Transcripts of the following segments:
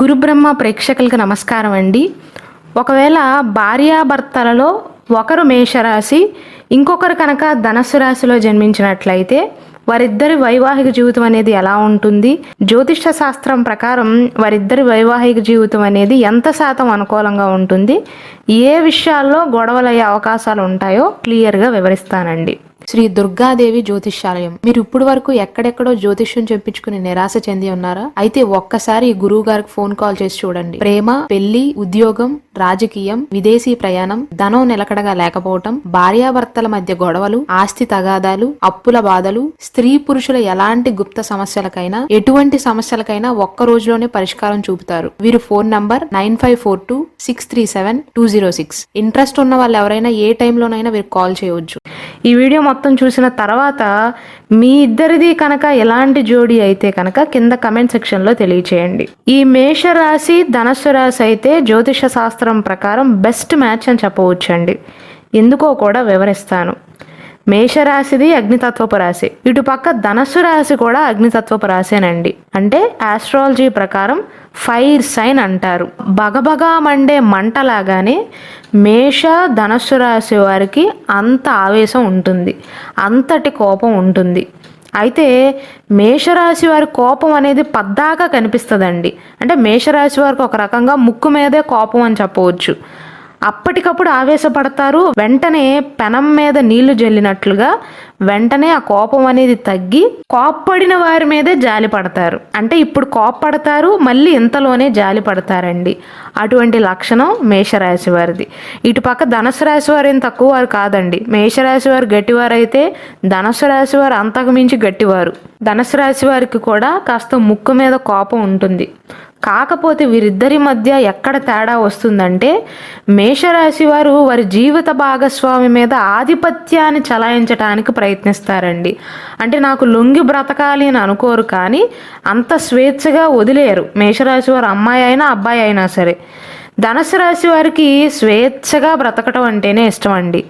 గురుబ్రహ్మ ప్రేక్షకులకు నమస్కారం అండి. ఒకవేళ భార్యాభర్తలలో ఒకరు మేషరాశి, ఇంకొకరు కనుక ధనస్సు రాశిలో జన్మించినట్లయితే వారిద్దరి వైవాహిక జీవితం అనేది ఎలా ఉంటుంది, జ్యోతిష శాస్త్రం ప్రకారం వారిద్దరి వైవాహిక జీవితం అనేది ఎంత శాతం అనుకూలంగా ఉంటుంది, ఏ విషయాల్లో గొడవలయ్యే అవకాశాలు ఉంటాయో క్లియర్గా వివరిస్తానండి. శ్రీ దుర్గాదేవి జ్యోతిష్యాలయం. మీరు ఇప్పుడు వరకు ఎక్కడెక్కడో జ్యోతిష్యం చెప్పించుకుని నిరాశ చెంది ఉన్నారా? అయితే ఒక్కసారి ఈ గురువు గారికి ఫోన్ కాల్ చేసి చూడండి. ప్రేమ, పెళ్లి, ఉద్యోగం, రాజకీయం, విదేశీ ప్రయాణం, ధనం నిలకడగా లేకపోవటం, భార్యాభర్తల మధ్య గొడవలు, ఆస్తి తగాదాలు, అప్పుల బాధలు, స్త్రీ పురుషుల ఎలాంటి గుప్త సమస్యలకైనా, ఎటువంటి సమస్యలకైనా ఒక్క రోజులోనే పరిష్కారం చూపుతారు. వీరు ఫోన్ నంబర్ 9542637206. ఇంట్రెస్ట్ ఉన్న వాళ్ళు ఎవరైనా ఏ టైంలోనైనా వీరు కాల్ చేయవచ్చు. ఈ వీడియో మొత్తం చూసిన తర్వాత మీ ఇద్దరిది కనుక ఎలాంటి జోడీ అయితే కనుక కింద కమెంట్ సెక్షన్లో తెలియచేయండి. ఈ మేషరాశి ధనస్సు రాశి అయితే జ్యోతిష శాస్త్రం ప్రకారం బెస్ట్ మ్యాచ్ అని చెప్పవచ్చండి. ఎందుకో కూడా వివరిస్తాను. మేషరాశిది అగ్నితత్వపు రాశి, ఇటుపక్క ధనస్సు రాశి కూడా అగ్నితత్వపు రాశేనండి. అంటే ఆస్ట్రాలజీ ప్రకారం ఫైర్ సైన్ అంటారు. బగబగా మండే మంటలాగానే మేష ధనస్సు రాశి వారికి అంత ఆవేశం ఉంటుంది, అంతటి కోపం ఉంటుంది. అయితే మేషరాశి వారి కోపం అనేది పద్దాకా కనిపిస్తుందండి. అంటే మేషరాశి వారికి ఒక రకంగా ముక్కు మీదే కోపం అని చెప్పవచ్చు. అప్పటికప్పుడు ఆవేశపడతారు, వెంటనే పెనం మీద నీళ్లు జల్లినట్లుగా వెంటనే ఆ కోపం అనేది తగ్గి కోప్పడిన వారి మీదే జాలి పడతారు. అంటే ఇప్పుడు కోప్పడతారు, మళ్ళీ ఇంతలోనే జాలి పడతారండి. అటువంటి లక్షణం మేషరాశి వారిది. ఇటుపక్క ధనుసు రాశి వారు ఏం తక్కువ వారు కాదండి. మేషరాశి వారు గట్టివారు అయితే ధనుసు రాశి వారు అంతకు మించి గట్టివారు. ధనుసు రాశి వారికి కూడా కాస్త ముక్కు మీద కోపం ఉంటుంది. కాకపోతే వీరిద్దరి మధ్య ఎక్కడ తేడా వస్తుందంటే మేషరాశి వారు వారి జీవిత భాగస్వామి మీద ఆధిపత్యాన్ని చలాయించడానికి ప్రయత్నిస్తారండి. అంటే నాకు లొంగి బ్రతకాలి అని అనుకోరు, కానీ అంత స్వేచ్ఛగా వదిలేరు. మేషరాశి వారు అమ్మాయి అయినా అబ్బాయి అయినా సరే. ధనుసు రాశి వారికి స్వేచ్ఛగా బ్రతకటం అంటేనే ఇష్టం అండి.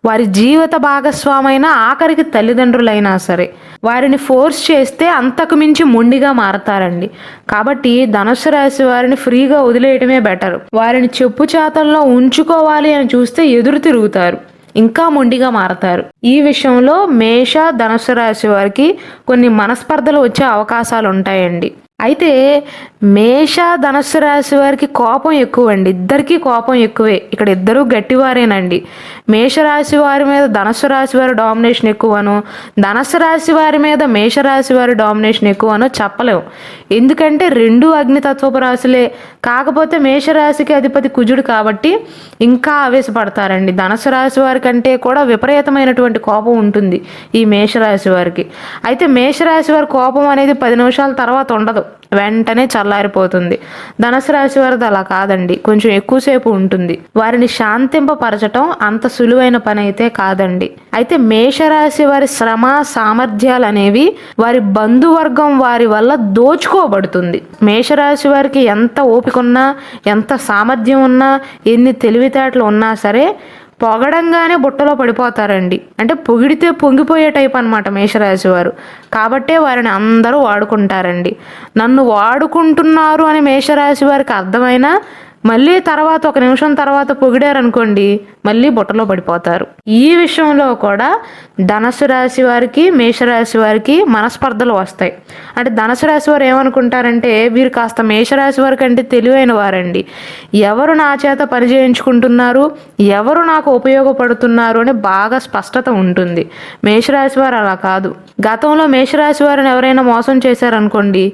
వారి జీవిత భాగస్వామైనా ఆఖరికి తల్లిదండ్రులైనా సరే వారిని ఫోర్స్ చేస్తే అంతకు మించి మొండిగా మారతారండి. కాబట్టి ధనుసు రాశి వారిని ఫ్రీగా వదిలేయటమే బెటర్. వారిని చెప్పు చేతల్లో ఉంచుకోవాలి అని చూస్తే ఎదురు తిరుగుతారు, ఇంకా మొండిగా మారతారు. ఈ విషయంలో మేష ధనుసు రాశి వారికి కొన్ని మనస్పర్ధలు వచ్చే అవకాశాలు ఉంటాయండి. అయితే మేష ధనుస్సు రాశి వారికి కోపం ఎక్కువ అండి. ఇద్దరికీ కోపం ఎక్కువే. ఇక్కడ ఇద్దరూ గట్టివారేనండి. మేషరాశి వారి మీద ధనుస్సు రాశి వారి డామినేషన్ ఎక్కువను, ధనుస్సు రాశి వారి మీద మేషరాశి వారి డామినేషన్ ఎక్కువను చెప్పలేము. ఎందుకంటే రెండు అగ్నితత్వపు రాశులే. కాకపోతే మేషరాశికి అధిపతి కుజుడు కాబట్టి ఇంకా ఆవేశపడతారండి. ధనుస్సు రాశి వారి కంటే కూడా విపరీతమైనటువంటి కోపం ఉంటుంది ఈ మేషరాశి వారికి. అయితే మేషరాశి వారి కోపం అనేది 10 నిమిషాల తర్వాత ఉండదు, వెంటనే చల్లారిపోతుంది. ధనుసు రాశి వారిది అలా కాదండి, కొంచెం ఎక్కువసేపు ఉంటుంది. వారిని శాంతింపపరచటం అంత సులువైన పని అయితే కాదండి. అయితే మేషరాశి వారి శ్రమ సామర్థ్యాలు అనేవి వారి బంధువర్గం వారి వల్ల దోచుకోబడుతుంది. మేషరాశి వారికి ఎంత ఓపిక ఉన్నా, ఎంత సామర్థ్యం ఉన్నా, ఎన్ని తెలివితేటలు ఉన్నా సరే పొగడంగానే బుట్టలో పడిపోతారండి. అంటే పొగిడితే పొంగిపోయే టైప్ అనమాట మేషరాశి వారు. కాబట్టే వారిని అందరూ వాడుకుంటారండి. నన్ను వాడుకుంటున్నారు అని మేషరాశి వారికి అర్థమైనా మళ్ళీ తర్వాత 1 నిమిషం తర్వాత పొగిడారనుకోండి, మళ్ళీ బుట్టలో పడిపోతారు. ఈ విషయంలో కూడా ధనుసు రాశి వారికి మేషరాశి వారికి మనస్పర్ధలు వస్తాయి. అంటే ధనుసు రాశి వారు ఏమనుకుంటారంటే వీరు కాస్త మేషరాశి వారి కంటే తెలివైన వారండి. ఎవరు నా చేత పని చేయించుకుంటున్నారు, ఎవరు నాకు ఉపయోగపడుతున్నారు అని బాగా స్పష్టత ఉంటుంది. మేషరాశి వారు అలా కాదు. గతంలో మేషరాశి వారిని ఎవరైనా మోసం చేశారనుకోండి,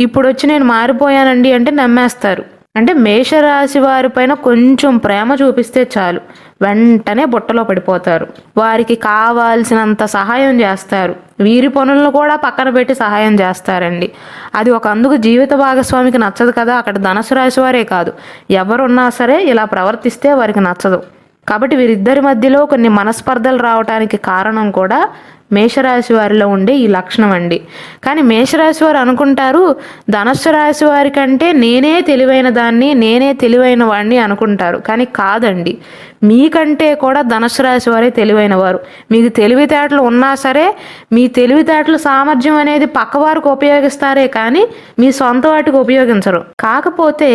ఇప్పుడు వచ్చి నేను మారిపోయానండి అంటే నమ్మేస్తారు. అంటే మేషరాశి వారి పైన కొంచెం ప్రేమ చూపిస్తే చాలు, వెంటనే బుట్టలో పడిపోతారు. వారికి కావాల్సినంత సహాయం చేస్తారు. వీరి పనులను కూడా పక్కన పెట్టి సహాయం చేస్తారండి. అది ఒక అందుకు జీవిత భాగస్వామికి నచ్చదు కదా. అక్కడ ధనుసు రాశి వారే కాదు, ఎవరున్నా సరే ఇలా ప్రవర్తిస్తే వారికి నచ్చదు. కాబట్టి వీరిద్దరి మధ్యలో కొన్ని మనస్పర్ధలు రావడానికి కారణం కూడా మేషరాశి వారిలో ఉండే ఈ లక్షణం అండి. కానీ మేషరాశి వారు అనుకుంటారు ధనస్సు రాశి వారి కంటే నేనే తెలివైన దాన్ని, నేనే తెలివైన వాడిని అనుకుంటారు. కానీ కాదండి, మీకంటే కూడా ధనుస్సు రాశి వారే తెలివైన వారు. మీకు తెలివితేటలు ఉన్నా సరే మీ తెలివితేటల సామర్థ్యం అనేది పక్కవారికి ఉపయోగిస్తారే కానీ మీ సొంత వాటికి ఉపయోగించరు. కాకపోతే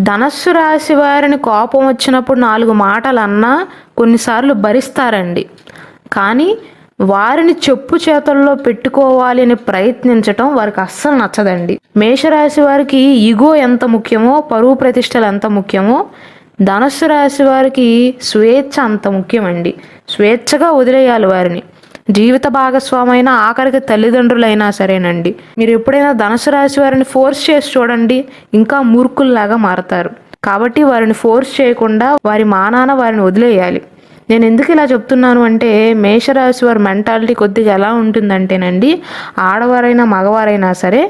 ధనుస్సు రాశి వారిని కోపం వచ్చినప్పుడు 4 మాటలు అన్నా కొన్నిసార్లు భరిస్తారండి. కానీ వారిని చెప్పు చేతుల్లో పెట్టుకోవాలి అని ప్రయత్నించటం వారికి అస్సలు నచ్చదండి. మేషరాశి వారికి ఈగో ఎంత ముఖ్యమో, పరువు ప్రతిష్టలు ఎంత ముఖ్యమో, ధనుస్సు రాశి వారికి స్వేచ్ఛ అంత ముఖ్యమండి. స్వేచ్ఛగా వదిలేయాలి వారిని. జీవిత భాగస్వామైన ఆఖరికి తల్లిదండ్రులైనా సరేనండి. మీరు ఎప్పుడైనా ధనుస్సు రాశి వారిని ఫోర్స్ చేసి చూడండి, ఇంకా మూర్ఖుల్లాగా మారతారు. కాబట్టి వారిని ఫోర్స్ చేయకుండా వారి మానాన వారిని వదిలేయాలి. నేను ఎందుకు ఇలా చెప్తున్నాను అంటే మేషరాశి వారి మెంటాలిటీ కొద్దిగా ఎలా ఉంటుందంటేనండి, ఆడవారైనా మగవారైనా సరే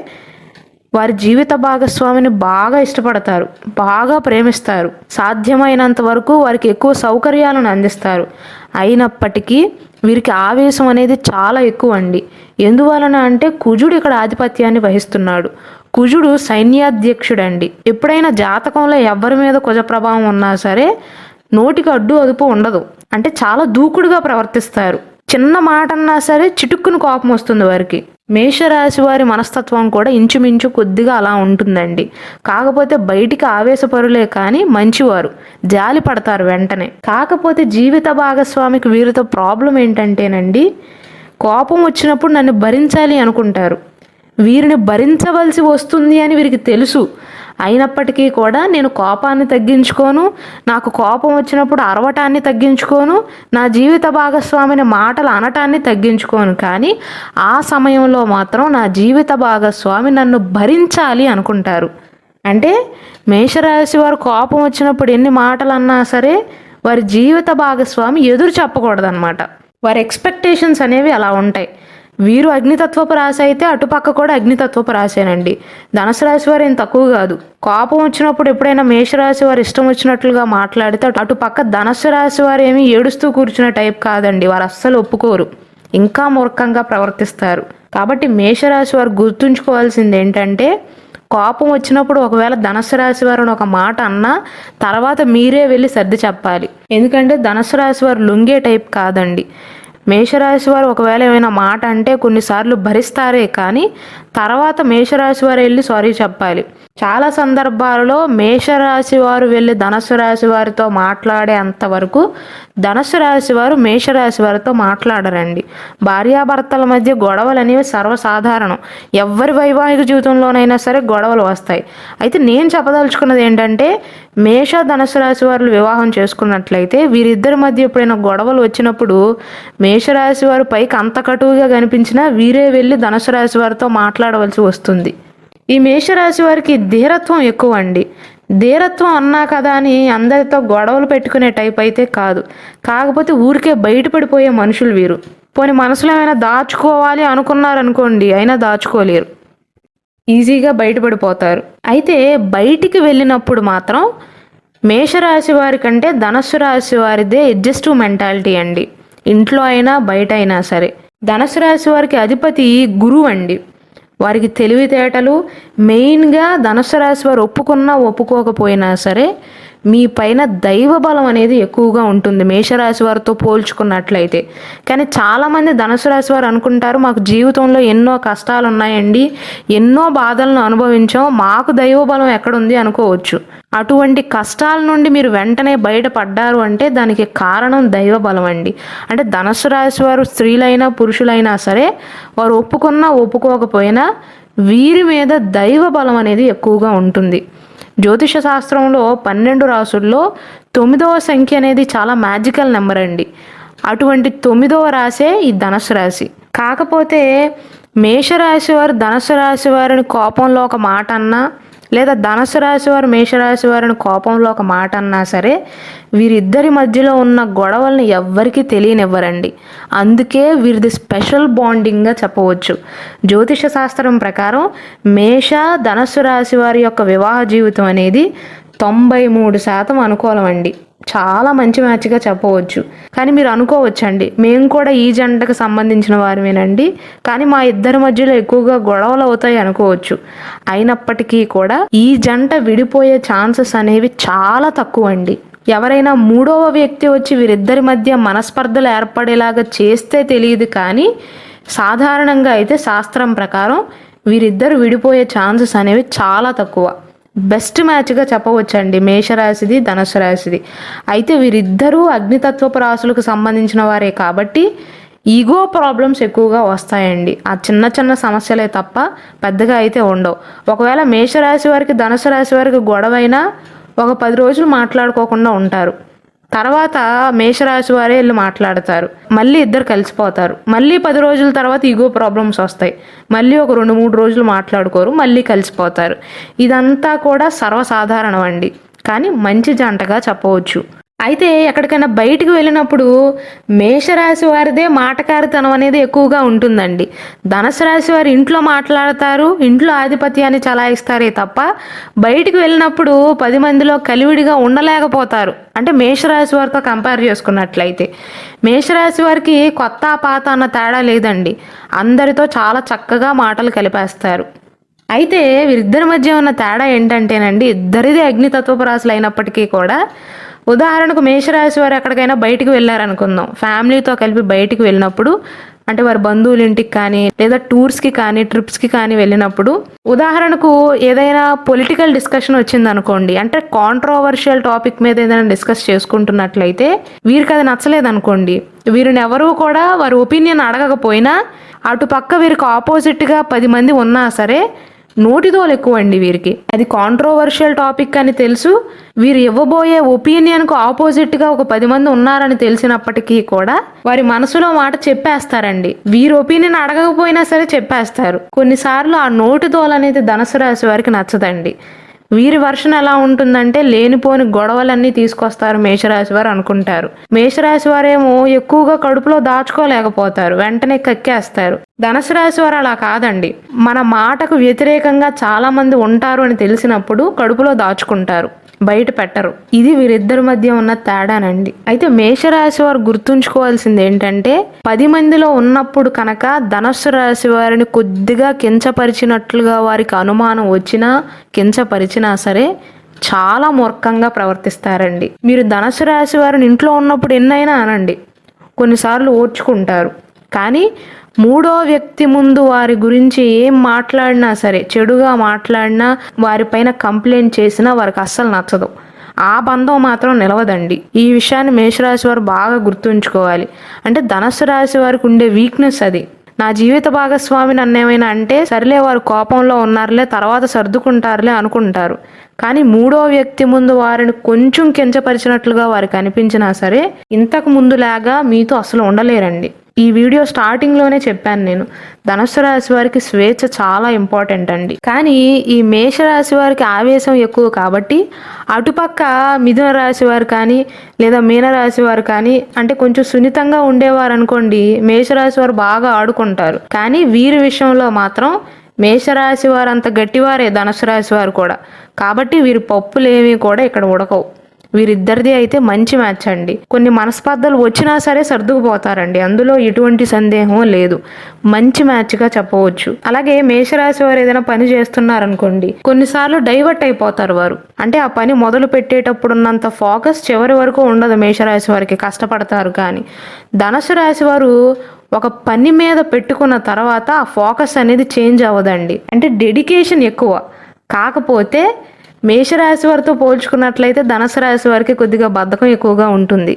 వారి జీవిత భాగస్వామిని బాగా ఇష్టపడతారు, బాగా ప్రేమిస్తారు, సాధ్యమైనంత వరకు వారికి ఎక్కువ సౌకర్యాలను అందిస్తారు. అయినప్పటికీ వీరికి ఆవేశం అనేది చాలా ఎక్కువ అండి. ఎందువలన అంటే కుజుడు ఇక్కడ ఆధిపత్యాన్ని వహిస్తున్నాడు. కుజుడు సైన్యాధ్యక్షుడండి. ఎప్పుడైనా జాతకంలో ఎవరి మీద కుజ ప్రభావం ఉన్నా సరే నోటికి అడ్డు అదుపు ఉండదు. అంటే చాలా దూకుడుగా ప్రవర్తిస్తారు. చిన్న మాట అన్నా సరే చిటుక్కును కోపం వస్తుంది వారికి. మేషరాశి వారి మనస్తత్వం కూడా ఇంచుమించు కొద్దిగా అలా ఉంటుందండి. కాకపోతే బయటికి ఆవేశపరులే కానీ మంచివారు, జాలి పడతారు వెంటనే. కాకపోతే జీవిత భాగస్వామికి వీరితో ప్రాబ్లం ఏంటంటేనండి, కోపం వచ్చినప్పుడు నన్ను భరించాలి అనుకుంటారు. వీరిని భరించవలసి వస్తుంది అని వీరికి తెలుసు. అయినప్పటికీ కూడా నేను కోపాన్ని తగ్గించుకోను, నాకు కోపం వచ్చినప్పుడు అరవటాన్ని తగ్గించుకోను, నా జీవిత భాగస్వామిని మాటలు అనటాన్ని తగ్గించుకోను. కానీ ఆ సమయంలో మాత్రం నా జీవిత భాగస్వామి నన్ను భరించాలి అనుకుంటారు. అంటే మేషరాశి వారు కోపం వచ్చినప్పుడు ఎన్ని మాటలు అన్నా సరే వారి జీవిత భాగస్వామి ఎదురు చెప్పకూడదన్నమాట. వారి ఎక్స్పెక్టేషన్స్ అనేవి అలా ఉంటాయి. వీరు అగ్నితత్వపు రాశి అయితే అటుపక్క కూడా అగ్నితత్వపు రాసేనండి. ధనుసు రాశి వారు ఏం తక్కువ కాదు. కోపం వచ్చినప్పుడు ఎప్పుడైనా మేషరాశి వారు ఇష్టం వచ్చినట్లుగా మాట్లాడితే అటుపక్క ధనుసు రాశి వారు ఏమీ ఏడుస్తూ కూర్చున్న టైప్ కాదండి. వారు అస్సలు ఒప్పుకోరు, ఇంకా మూర్ఖంగా ప్రవర్తిస్తారు. కాబట్టి మేషరాశి వారు గుర్తుంచుకోవాల్సింది ఏంటంటే, కోపం వచ్చినప్పుడు ఒకవేళ ధనుసు రాశి వారిని ఒక మాట అన్నా తర్వాత మీరే వెళ్ళి సర్ది చెప్పాలి. ఎందుకంటే ధనుసు రాశి వారు లొంగే టైప్ కాదండి. మేషరాశి వారు ఒకవేళ ఏమైనా మాట అంటే కొన్నిసార్లు భరిస్తారే కానీ తర్వాత మేషరాశి వారు వెళ్ళి సారీ చెప్పాలి. చాలా సందర్భాలలో మేషరాశి వారు వెళ్ళి ధనుసు రాశి వారితో మాట్లాడే అంతవరకు ధనుసు రాశి వారు మేషరాశి వారితో మాట్లాడరండి. భార్యాభర్తల మధ్య గొడవలు అనేవి సర్వసాధారణం. ఎవరి వైవాహిక జీవితంలోనైనా సరే గొడవలు వస్తాయి. అయితే నేను చెప్పదలుచుకున్నది ఏంటంటే, మేష ధనుసు రాశి వారు వివాహం చేసుకున్నట్లయితే వీరిద్దరి మధ్య ఎప్పుడైనా గొడవలు వచ్చినప్పుడు మేషరాశి వారు పైకి అంత కటువుగా కనిపించినా వీరే వెళ్ళి ధనుసు రాశి వారితో మాట్లాడవలసి వస్తుంది. ఈ మేషరాశి వారికి ధీరత్వం ఎక్కువ అండి. ధీరత్వం అన్నా కదా అని అందరితో గొడవలు పెట్టుకునే టైప్ అయితే కాదు. కాకపోతే ఊరికే బయటపడిపోయే మనుషులు వీరు. పోనీ మనసులో ఏమైనా దాచుకోవాలి అనుకున్నారనుకోండి, అయినా దాచుకోలేరు, ఈజీగా బయటపడిపోతారు. అయితే బయటికి వెళ్ళినప్పుడు మాత్రం మేషరాశి వారి కంటే ధనుస్సు రాశి వారిదే అడ్జస్టివ్ మెంటాలిటీ అండి. ఇంట్లో అయినా బయట అయినా సరే. ధనుస్సు రాశి వారికి అధిపతి గురువు అండి. వారికి తెలివితేటలు, మెయిన్గా ధనుస్సు రాశి వారు ఒప్పుకున్నా ఒప్పుకోకపోయినా సరే మీ పైన దైవ బలం అనేది ఎక్కువగా ఉంటుంది మేషరాశి వారితో పోల్చుకున్నట్లయితే. కానీ చాలామంది ధనుసు రాశి వారు అనుకుంటారు, మాకు జీవితంలో ఎన్నో కష్టాలు ఉన్నాయండి, ఎన్నో బాధలను అనుభవించాం, మాకు దైవ బలం ఎక్కడుంది అనుకోవచ్చు. అటువంటి కష్టాల నుండి మీరు వెంటనే బయటపడ్డారు అంటే దానికి కారణం దైవ బలం అండి. అంటే ధనుసు రాశి వారు స్త్రీలైనా పురుషులైనా సరే వారు ఒప్పుకున్నా ఒప్పుకోకపోయినా వీరి మీద దైవ బలం అనేది ఎక్కువగా ఉంటుంది. జ్యోతిష శాస్త్రంలో 12 రాసుల్లో 9వ సంఖ్య అనేది చాలా మ్యాజికల్ నెంబర్ అండి. అటువంటి 9వ రాశే ఈ ధనుసు రాశి. కాకపోతే మేషరాశి వారు ధనుసు రాశి వారిని కోపంలో ఒక మాట అన్నా, లేదా ధనుసు రాశి వారు మేషరాశి వారిని కోపంలో ఒక మాట అన్నా సరే వీరిద్దరి మధ్యలో ఉన్న గొడవల్ని ఎవ్వరికీ తెలియనివ్వరండి. అందుకే వీరిది స్పెషల్ బాండింగ్గా చెప్పవచ్చు. జ్యోతిష శాస్త్రం ప్రకారం మేష ధనుసు రాశి వారి యొక్క వివాహ జీవితం అనేది 93% అనుకూలం అండి. చాలా మంచి మ్యాచ్గా చెప్పవచ్చు. కానీ మీరు అనుకోవచ్చండి, మేము కూడా ఈ జంటకు సంబంధించిన వారమేనండి, కానీ మా ఇద్దరి మధ్యలో ఎక్కువగా గొడవలు అవుతాయి అనుకోవచ్చు. అయినప్పటికీ కూడా ఈ జంట విడిపోయే ఛాన్సెస్ అనేవి చాలా తక్కువ అండి. ఎవరైనా మూడవ వ్యక్తి వచ్చి వీరిద్దరి మధ్య మనస్పర్ధలు ఏర్పడేలాగా చేస్తే తెలియదు, కానీ సాధారణంగా అయితే శాస్త్రం ప్రకారం వీరిద్దరు విడిపోయే ఛాన్సెస్ అనేవి చాలా తక్కువ. బెస్ట్ మ్యాచ్గా చెప్పవచ్చండి మేషరాశిది, ధనుసు రాశిది. అయితే వీరిద్దరూ అగ్నితత్వపు రాశులకు సంబంధించిన వారే కాబట్టి ఈగో ప్రాబ్లమ్స్ ఎక్కువగా వస్తాయండి. ఆ చిన్న చిన్న సమస్యలే తప్ప పెద్దగా అయితే ఉండవు. ఒకవేళ మేషరాశి వారికి ధనుసు రాశి వారికి గొడవైనా ఒక 10 రోజులు మాట్లాడుకోకుండా ఉంటారు. తర్వాత మేషరాశి వారే వెళ్ళి మాట్లాడతారు, మళ్ళీ ఇద్దరు కలిసిపోతారు. మళ్ళీ 10 రోజుల తర్వాత ఈగో ప్రాబ్లమ్స్ వస్తాయి, మళ్ళీ ఒక 2-3 రోజులు మాట్లాడుకోరు, మళ్ళీ కలిసిపోతారు. ఇదంతా కూడా సర్వసాధారణం అండి, కానీ మంచి జంటగా చెప్పవచ్చు. అయితే ఎక్కడికైనా బయటికి వెళ్ళినప్పుడు మేషరాశి వారిదే మాటకారితనం అనేది ఎక్కువగా ఉంటుందండి. ధనుసు రాశి వారు ఇంట్లో మాట్లాడతారు, ఇంట్లో ఆధిపత్యాన్ని చలాయిస్తారే తప్ప బయటికి వెళ్ళినప్పుడు 10 మందిలో కలివిడిగా ఉండలేకపోతారు. అంటే మేషరాశి వారితో కంపేర్ చేసుకున్నట్లయితే మేషరాశి వారికి కొత్త పాత అన్న తేడా లేదండి. అందరితో చాలా చక్కగా మాటలు కలిపేస్తారు. అయితే వీరిద్దరి మధ్య ఉన్న తేడా ఏంటంటేనండి, ఇద్దరిది అగ్నితత్వపు రాశులు అయినప్పటికీ కూడా, ఉదాహరణకు మేషరాశి వారు ఎక్కడికైనా బయటికి వెళ్ళారనుకుందాం, ఫ్యామిలీతో కలిపి బయటికి వెళ్ళినప్పుడు, అంటే వారి బంధువుల ఇంటికి కానీ లేదా టూర్స్కి కానీ ట్రిప్స్కి కానీ వెళ్ళినప్పుడు, ఉదాహరణకు ఏదైనా పొలిటికల్ డిస్కషన్ వచ్చింది అనుకోండి, అంటే కాంట్రోవర్షియల్ టాపిక్ మీద ఏదైనా డిస్కస్ చేసుకుంటున్నట్లయితే వీరికి అది నచ్చలేదు అనుకోండి, వీరిని ఎవరూ కూడా వారి ఒపీనియన్ అడగకపోయినా అటు పక్క వీరికి ఆపోజిట్గా 10 మంది ఉన్నా సరే నోటిదోలు ఎక్కువ అండి వీరికి. అది కాంట్రోవర్షియల్ టాపిక్ అని తెలుసు, వీరు ఇవ్వబోయే ఒపీనియన్కు ఆపోజిట్గా ఒక 10 మంది ఉన్నారని తెలిసినప్పటికీ కూడా వారి మనసులో మాట చెప్పేస్తారండి. వీరి ఒపీనియన్ అడగకపోయినా సరే చెప్పేస్తారు. కొన్నిసార్లు ఆ నోటిదోలు అనేది ధనుసు రాశి వారికి నచ్చదండి. వీరి వర్షన్ ఎలా ఉంటుందంటే, లేనిపోని గొడవలన్నీ తీసుకొస్తారు మేషరాశి వారు అనుకుంటారు. మేషరాశి వారేమో ఎక్కువగా కడుపులో దాచుకోలేకపోతారు, వెంటనే కక్కేస్తారు. ధనుసు రాశి వారు అలా కాదండి, మన మాటకు వ్యతిరేకంగా చాలా మంది ఉంటారు అని తెలిసినప్పుడు కడుపులో దాచుకుంటారు, బయట పెట్టరు. ఇది వీరిద్దరి మధ్య ఉన్న తేడానండి. అయితే మేషరాశి వారు గుర్తుంచుకోవాల్సింది ఏంటంటే, 10 మందిలో ఉన్నప్పుడు కనుక ధనుస్సు రాశి వారిని కొద్దిగా కించపరిచినట్లుగా వారికి అనుమానం వచ్చినా కించపరిచినా సరే చాలా మూర్ఖంగా ప్రవర్తిస్తారండి. మీరు ధనుస్సు రాశి వారిని ఇంట్లో ఉన్నప్పుడు ఎన్నైనా అనండి, కొన్నిసార్లు ఓర్చుకుంటారు. కానీ మూడో వ్యక్తి ముందు వారి గురించి ఏం మాట్లాడినా సరే, చెడుగా మాట్లాడినా, వారిపైన కంప్లైంట్ చేసినా వారికి అస్సలు నచ్చదు. ఆ బంధం మాత్రం నిలవదండి. ఈ విషయాన్ని మేషరాశి వారు బాగా గుర్తుంచుకోవాలి. అంటే ధనుసు రాశి వారికి ఉండే వీక్నెస్ అది. నా జీవిత భాగస్వామి నన్నేమైనా అంటే సరిలే, వారు కోపంలో ఉన్నారులే, తర్వాత సర్దుకుంటారులే అనుకుంటారు. కానీ మూడో వ్యక్తి ముందు వారిని కొంచెం కించపరిచినట్లుగా వారికి అనిపించినా సరే ఇంతకు ముందులాగా మీతో అసలు ఉండలేరండి. ఈ వీడియో స్టార్టింగ్లోనే చెప్పాను నేను, ధనుస్సు రాశి వారికి స్వేచ్ఛ చాలా ఇంపార్టెంట్ అండి. కానీ ఈ మేషరాశి వారికి ఆవేశం ఎక్కువ కాబట్టి అటుపక్క మిథున రాశి వారు కానీ లేదా మీనరాశి వారు కానీ, అంటే కొంచెం సున్నితంగా ఉండేవారు అనుకోండి, మేషరాశి వారు బాగా ఆడుకుంటారు. కానీ వీరి విషయంలో మాత్రం మేషరాశి వారు అంత గట్టివారే ధనుసు రాశి వారు కూడా. కాబట్టి వీరి పప్పులేమీ కూడా ఇక్కడ ఉడకవు. వీరిద్దరిది అయితే మంచి మ్యాచ్ అండి. కొన్ని మనస్పర్ధలు వచ్చినా సరే సర్దుకుపోతారండి, అందులో ఎటువంటి సందేహం లేదు. మంచి మ్యాచ్గా చెప్పవచ్చు. అలాగే మేషరాశి వారు ఏదైనా పని చేస్తున్నారనుకోండి, కొన్నిసార్లు డైవర్ట్ అయిపోతారు వారు. అంటే ఆ పని మొదలు పెట్టేటప్పుడు ఉన్నంత ఫోకస్ చివరి వరకు ఉండదు మేషరాశి వారికి, కష్టపడతారు. కానీ ధనుసు రాశి వారు ఒక పని మీద పెట్టుకున్న తర్వాత ఆ ఫోకస్ అనేది చేంజ్ అవ్వదండి. అంటే డెడికేషన్ ఎక్కువ. కాకపోతే మేషరాశి వారితో పోల్చుకున్నట్లయితే ధనుసు రాశి వారికి కొద్దిగా బద్ధకం ఎక్కువగా ఉంటుంది.